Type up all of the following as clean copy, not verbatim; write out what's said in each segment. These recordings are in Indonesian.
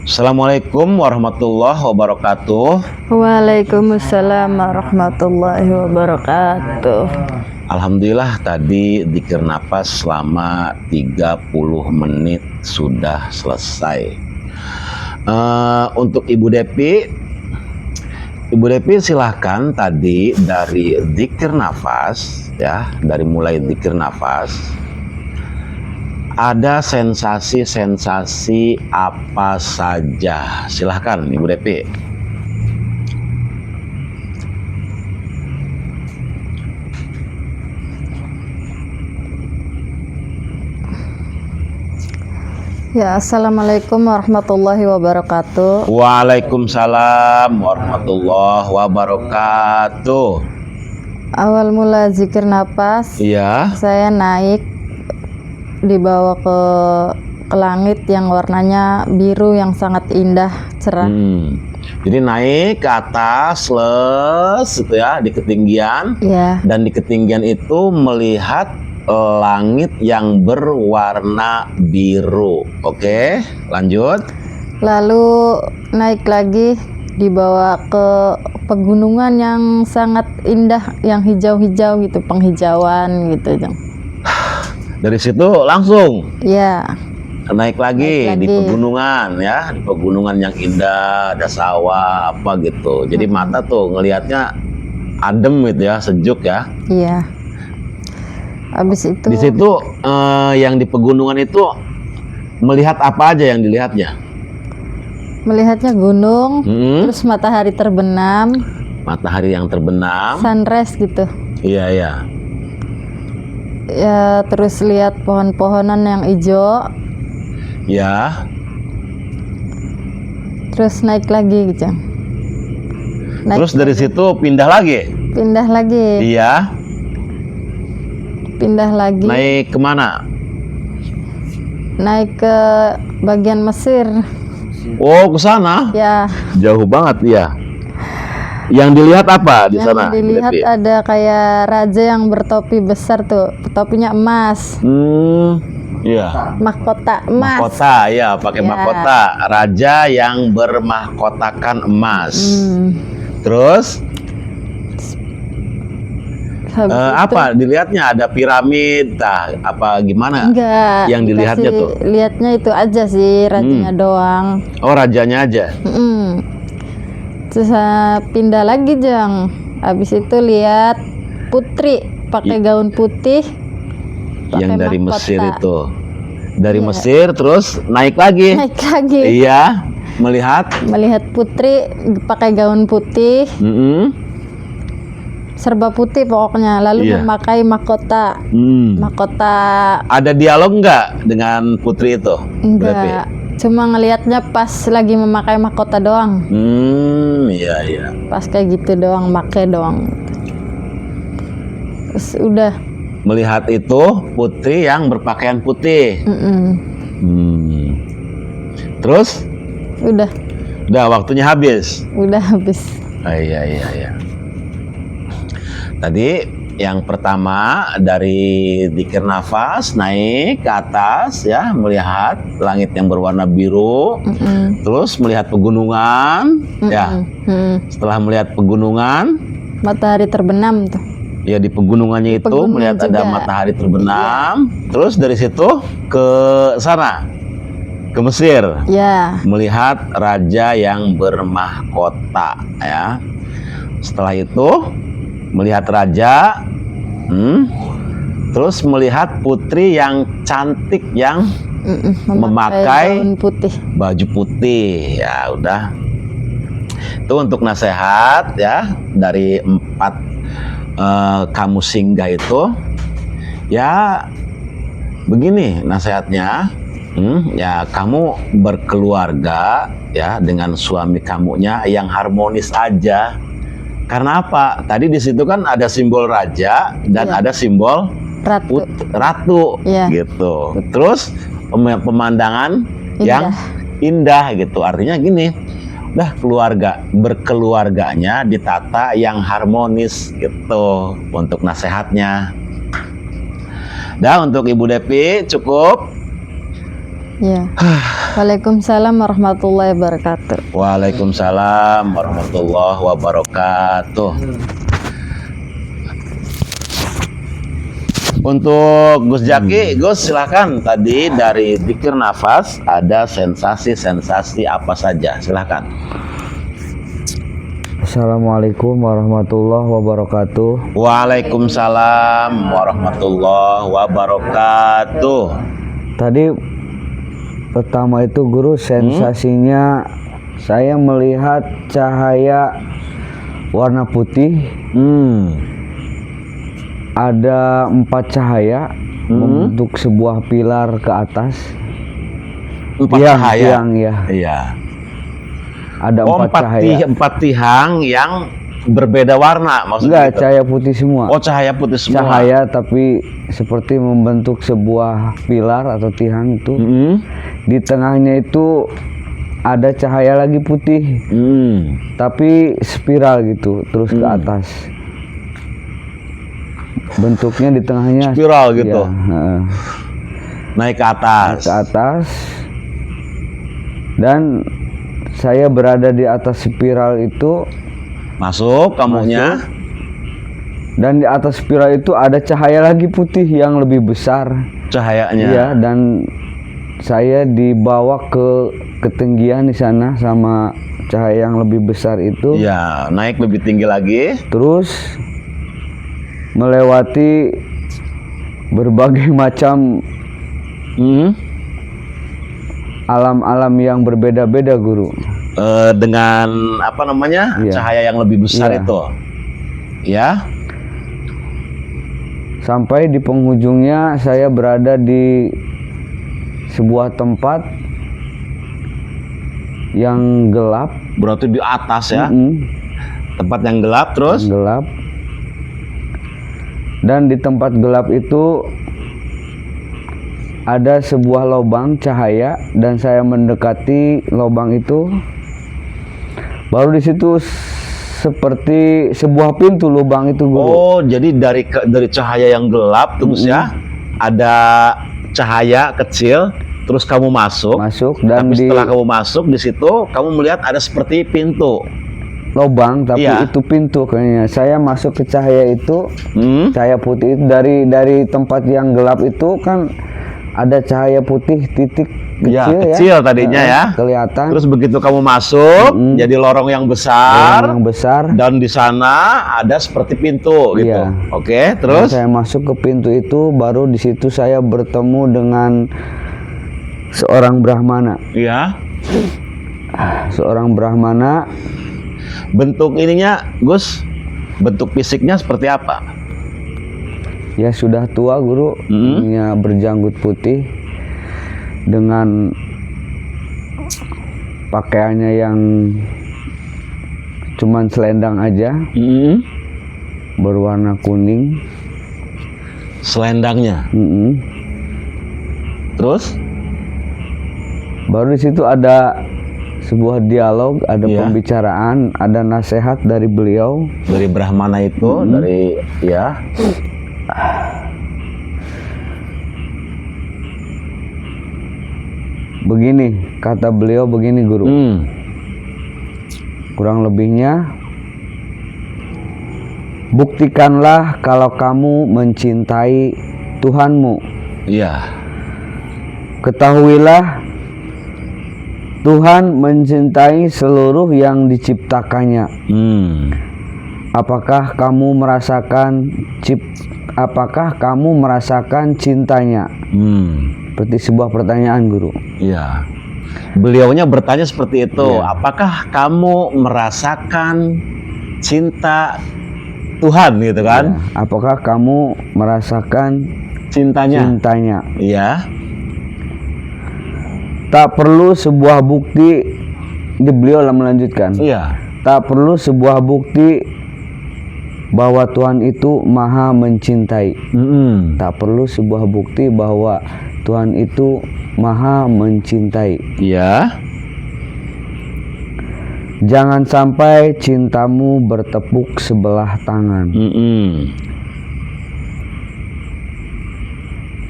Assalamualaikum warahmatullahi wabarakatuh. Waalaikumsalam warahmatullahi wabarakatuh. Alhamdulillah tadi dzikir nafas selama 30 menit sudah selesai. Untuk Ibu Depi silahkan tadi dari dzikir nafas ya, dari mulai dzikir nafas ada sensasi-sensasi apa saja? Silahkan Ibu Depi. Ya, assalamualaikum warahmatullahi wabarakatuh. Waalaikumsalam warahmatullahi wabarakatuh. Awal mula zikir nafas, Iya. saya naik dibawa ke langit yang warnanya biru yang sangat indah, cerah. Jadi naik ke atas, itu ya, di ketinggian. Ya, Dan di ketinggian itu melihat langit yang berwarna biru. Oke, lanjut. lalu naik lagi dibawa ke pegunungan yang sangat indah, yang hijau-hijau gitu, penghijauan gitu, Jang. Dari situ langsung Ya, naik lagi Naik di lagi. pegunungan ya, di pegunungan yang indah, ada sawah apa gitu. Jadi mata tuh ngelihatnya adem gitu ya, sejuk ya. iya. Habis itu Di situ yang di pegunungan itu melihat apa aja yang dilihatnya? melihatnya gunung, Hmm, terus matahari terbenam, matahari yang terbenam. sunrise gitu. Iya iya. Ya, terus lihat pohon-pohonan yang hijau, Ya. terus naik lagi gitu. Terus dari situ pindah lagi. Pindah lagi, Iya. pindah lagi, Naik kemana? naik ke bagian Mesir. Oh, ke sana. Ya, Jauh banget ya. Yang dilihat apa di yang sana? dilihat Depi? ada kayak raja yang bertopi besar tuh, topinya emas, Iya. mahkota emas. Mahkota ya, pakai Ya. mahkota. Raja yang bermahkotakan emas. Terus Habis itu, apa dilihatnya? Ada piramid, apa gimana? enggak, yang dilihatnya dikasih tuh? lihatnya itu aja sih, rajanya doang. Oh, rajanya aja. Terus pindah lagi, Jang. Habis itu lihat putri pakai gaun putih, Yang pakai dari mahkota. Mesir itu. Dari Iya. Mesir terus naik lagi. Naik lagi, Iya, melihat. melihat putri pakai gaun putih, serba putih pokoknya, lalu Iya. memakai mahkota. Mahkota Ada dialog nggak dengan putri itu? Berarti? enggak, cuma ngelihatnya pas lagi memakai mahkota doang. Iya iya. Pas kayak gitu doang, make doang. Terus udah. Melihat itu putri yang berpakaian putih. Terus Udah waktunya habis. habis. Iya iya iya. Tadi yang pertama dari dzikir nafas naik ke atas ya, melihat langit yang berwarna biru. Terus melihat pegunungan ya. Setelah melihat pegunungan, Matahari terbenam tuh. ya di pegunungannya itu Pegunungan melihat ada juga. matahari terbenam. Terus dari situ ke sana, ke Mesir, Ya, melihat raja yang bermahkota ya. Setelah itu melihat raja, terus melihat putri yang cantik yang memakai gaun putih. baju putih. Ya udah, itu untuk nasihat ya dari 4 kamu singgah itu ya. Begini nasihatnya, ya kamu berkeluarga ya dengan suami kamunya yang harmonis aja. Karena apa? Tadi di situ kan ada simbol raja dan Iya. ada simbol Ratu. ratu Iya. gitu. Terus pemandangan Indah. yang indah gitu. Artinya gini, udah berkeluarganya ditata yang harmonis gitu untuk nasihatnya. Dah, untuk Ibu Depi cukup. Ya. Waalaikumsalam warahmatullahi wabarakatuh. Waalaikumsalam warahmatullahi wabarakatuh. Untuk Gus Jaki, Gus silakan. Tadi dari zikir nafas ada sensasi-sensasi apa saja? Silakan. Assalamualaikum warahmatullahi wabarakatuh. Waalaikumsalam warahmatullahi wabarakatuh. Tadi pertama itu guru, sensasinya saya melihat cahaya warna putih. Ada 4 cahaya membentuk sebuah pilar ke atas. 4 cahaya. Tiang ya. Iya. Ada 4 cahaya. 4 tiang yang berbeda warna maksudnya. Enggak, gitu. cahaya putih semua. Oh, cahaya putih semua. Cahaya tapi seperti membentuk sebuah pilar atau tiang itu. Di tengahnya itu ada cahaya lagi putih. Tapi spiral gitu, terus ke atas. Bentuknya di tengahnya spiral gitu. Ya, naik ke atas. Ke atas. Dan saya berada di atas spiral itu. Masuk kamunya. Dan di atas spiral itu ada cahaya lagi putih yang lebih besar cahayanya. Iya, dan saya dibawa ke ketinggian di sana sama cahaya yang lebih besar itu. Iya, naik lebih tinggi lagi. Terus melewati berbagai macam alam-alam yang berbeda-beda, guru. Dengan apa namanya? Iya. Cahaya yang lebih besar Iya. itu. Ya. Sampai di penghujungnya saya berada di sebuah tempat yang gelap. Berarti di atas ya. Tempat yang gelap terus. Yang gelap. Dan di tempat gelap itu ada sebuah lubang cahaya dan saya mendekati lubang itu. Baru di situ seperti sebuah pintu lubang itu, guru. Oh, jadi dari cahaya yang gelap terus ya ada cahaya kecil, terus kamu masuk. Dan tapi setelah kamu masuk di situ kamu melihat ada seperti pintu. Lubang tapi Iya. itu pintu kayaknya. Saya masuk ke cahaya itu, cahaya putih itu dari tempat yang gelap itu kan ada cahaya putih titik kecil, kecil tadinya ya. Kelihatan. Terus begitu kamu masuk, jadi lorong yang besar. Lorong yang besar. Dan di sana ada seperti pintu gitu. Iya. Oke, terus Saya masuk ke pintu itu, baru di situ saya bertemu dengan seorang Brahmana. Iya. Seorang Brahmana. Bentuk ininya, Gus, bentuk fisiknya seperti apa? Ya sudah tua, guru. Punya berjanggut putih dengan pakaiannya yang cuman selendang aja, berwarna kuning. Selendangnya. Terus baru di situ ada sebuah dialog, ada pembicaraan, ada nasihat dari beliau, dari Brahmana itu, dari ya. Begini, kata beliau begini, guru. Kurang lebihnya, buktikanlah kalau kamu mencintai Tuhanmu. Iya. Ketahuilah Tuhan mencintai seluruh yang diciptakannya. Apakah kamu merasakan cintanya? Seperti sebuah pertanyaan, guru. Iya. Beliaunya bertanya seperti itu. Iya. Apakah kamu merasakan cinta Tuhan gitu kan? Ya. Apakah kamu merasakan cintanya? Iya. Tak perlu sebuah bukti, beliau melanjutkan. Iya. Tak perlu sebuah bukti bahwa Tuhan itu maha mencintai. Tak perlu sebuah bukti bahwa Tuhan itu maha mencintai. Iya. Jangan sampai cintamu bertepuk sebelah tangan.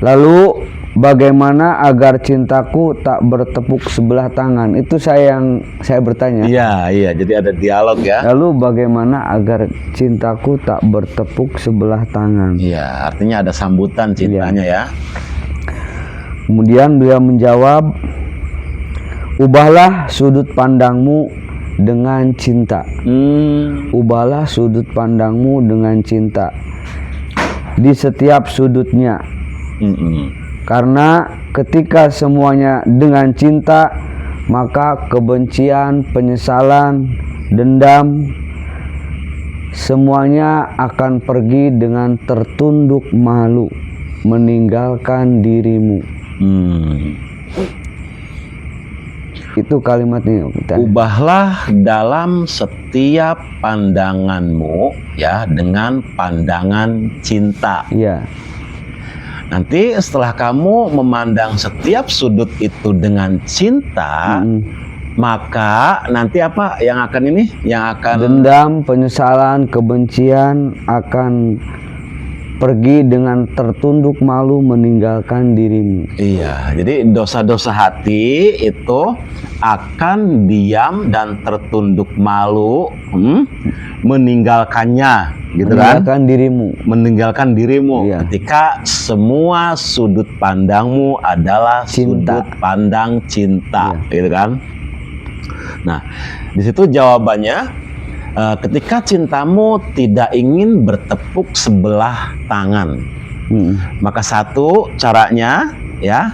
Lalu bagaimana agar cintaku tak bertepuk sebelah tangan? Itu saya bertanya. Iya, jadi ada dialog ya. Lalu bagaimana agar cintaku tak bertepuk sebelah tangan? Iya, artinya ada sambutan cintanya ya. Kemudian beliau menjawab, ubahlah sudut pandangmu dengan cinta. Ubahlah sudut pandangmu dengan cinta di setiap sudutnya. Karena ketika semuanya dengan cinta, maka kebencian, penyesalan, dendam, semuanya akan pergi dengan tertunduk malu, meninggalkan dirimu. Itu kalimatnya. Ubahlah dalam setiap pandanganmu ya dengan pandangan cinta. Iya. Nanti setelah kamu memandang setiap sudut itu dengan cinta, maka nanti apa yang akan ini? Yang akan dendam, penyesalan, kebencian akan pergi dengan tertunduk malu, meninggalkan dirimu. Iya, jadi dosa-dosa hati itu akan diam dan tertunduk malu, meninggalkannya, gitu kan? Meninggalkan dirimu. Meninggalkan dirimu. Iya. Ketika semua sudut pandangmu adalah Cinta. sudut pandang cinta, Iya. gitu kan? Nah, di situ jawabannya. Ketika cintamu tidak ingin bertepuk sebelah tangan, maka satu caranya ya,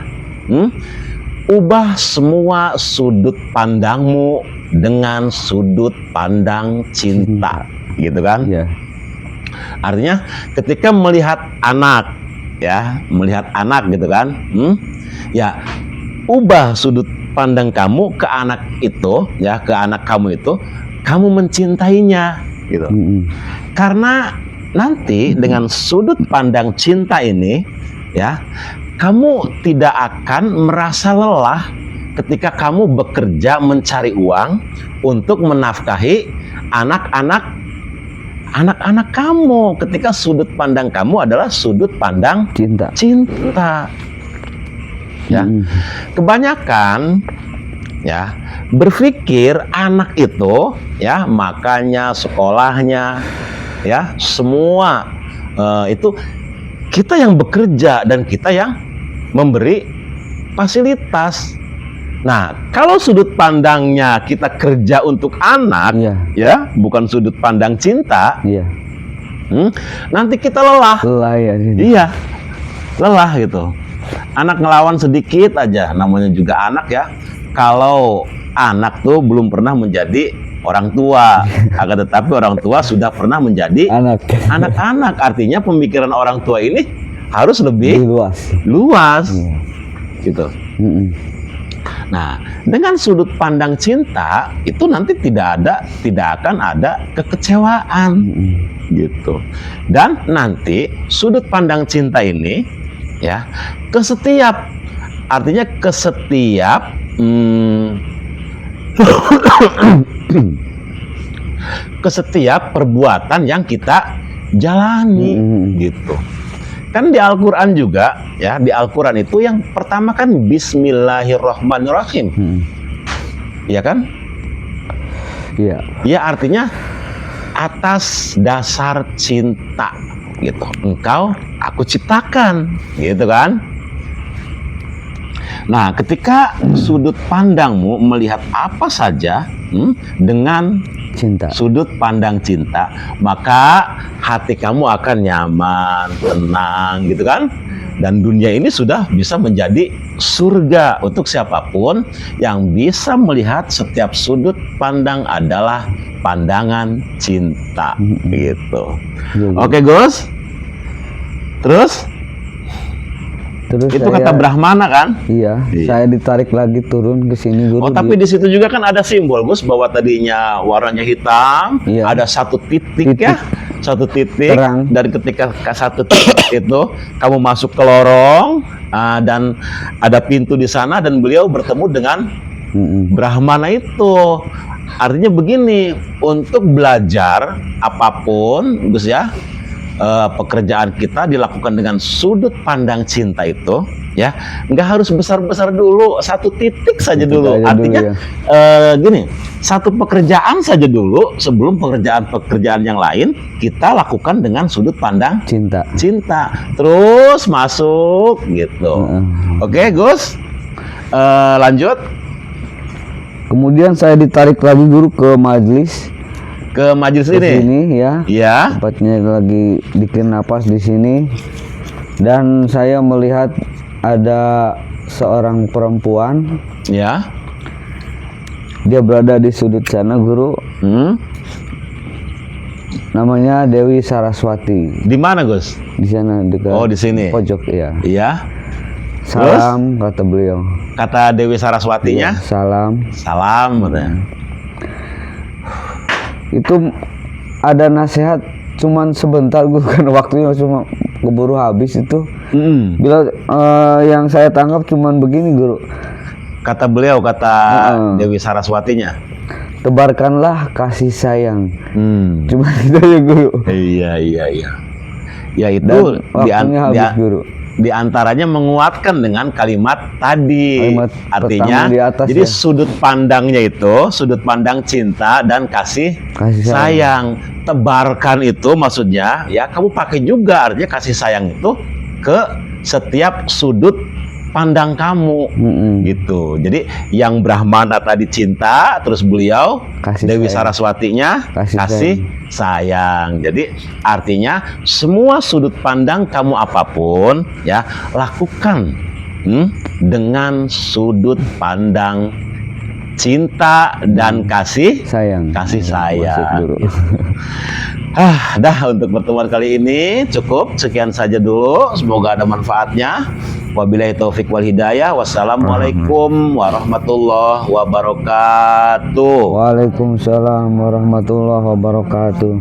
ubah semua sudut pandangmu dengan sudut pandang cinta, gitu kan? Ya. Artinya ketika melihat anak, ya, melihat anak gitu kan, ya, ubah sudut pandang kamu ke anak itu, ya, ke anak kamu itu. Kamu mencintainya, gitu. Karena nanti dengan sudut pandang cinta ini, ya, kamu tidak akan merasa lelah ketika kamu bekerja mencari uang untuk menafkahi anak-anak kamu. Ketika sudut pandang kamu adalah sudut pandang Cinta. Ya, kebanyakan ya berpikir anak itu ya makannya, sekolahnya, ya semua itu kita yang bekerja dan kita yang memberi fasilitas. Nah, kalau sudut pandangnya kita kerja untuk anak, ya bukan sudut pandang cinta, nanti kita lelah. Lelah ya. Iya, lelah gitu. Anak ngelawan sedikit aja, namanya juga anak ya. Kalau anak tuh belum pernah menjadi orang tua, akan tetapi orang tua sudah pernah menjadi anak-anak. Artinya pemikiran orang tua ini harus lebih luas, gitu. Nah, dengan sudut pandang cinta itu nanti tidak akan ada kekecewaan, gitu. Dan nanti sudut pandang cinta ini, ya, ke setiap ke setiap perbuatan yang kita jalani, gitu. Kan di Al-Quran juga, ya, di Al-Quran itu yang pertama kan Bismillahirrahmanirrahim, ya kan? Iya. Ya, artinya atas dasar cinta, gitu. Engkau aku ciptakan, gitu kan? Nah, ketika sudut pandangmu melihat apa saja dengan cinta, sudut pandang cinta, maka hati kamu akan nyaman, tenang, gitu kan? Dan dunia ini sudah bisa menjadi surga untuk siapapun yang bisa melihat setiap sudut pandang adalah pandangan cinta, gitu. Oke, Gus. Terus itu kata Brahmana kan? Iya, saya ditarik lagi turun ke sini, Guru. Oh, tapi di situ juga kan ada simbol, Gus, bahwa tadinya warnanya hitam, ada satu titik ya, satu titik terang. Dan ketika satu titik itu kamu masuk ke lorong dan ada pintu di sana dan beliau bertemu dengan Brahmana itu. Artinya begini, untuk belajar apapun, Gus ya, pekerjaan kita dilakukan dengan sudut pandang cinta itu, ya nggak harus besar-besar dulu, satu titik saja Titik dulu. aja Artinya dulu, gini, satu pekerjaan saja dulu sebelum pekerjaan yang lain kita lakukan dengan sudut pandang Cinta. cinta, terus masuk gitu. Oke, Gus. Lanjut Kemudian saya ditarik lagi guru ke majelis ke majelis ke ini. sini ya. Ya. Tempatnya lagi bikin napas di sini. Dan saya melihat ada seorang perempuan, Ya. dia berada di sudut sana guru. Namanya Dewi Saraswati. Di mana, Gus? Di sana dekat Oh, di sini. pojok ya. Iya. Salam kata beliau. Kata Dewi Saraswatinya, Salam. salam katanya. Itu ada nasihat cuman sebentar guru kan waktunya cuma keburu habis itu. Bila yang saya tangkap cuman begini guru. Kata beliau, kata Dewi Saraswatinya, Tebarkanlah kasih sayang. Cuma gitu ya guru. Iya. Ya itu Dan waktunya habis guru. di antaranya menguatkan dengan kalimat tadi. Kalimat Artinya, pertama di atas jadi ya. sudut pandangnya itu sudut pandang cinta dan kasih sayang. Tebarkan itu maksudnya, ya kamu pakai juga artinya kasih sayang itu ke setiap sudut pandang kamu, gitu. Jadi yang Brahmana tadi cinta, terus beliau Kasih Dewi sayang. Saraswatinya Kasih kasih sayang. Jadi artinya semua sudut pandang kamu apapun, ya lakukan dengan sudut pandang cinta dan kasih Sayang. Maksud sayang. guru. Dah untuk pertemuan kali ini cukup sekian saja dulu. Semoga ada manfaatnya. Wabillahi taufik wal hidayah. Wassalamualaikum warahmatullahi wabarakatuh. Waalaikumsalam warahmatullahi wabarakatuh.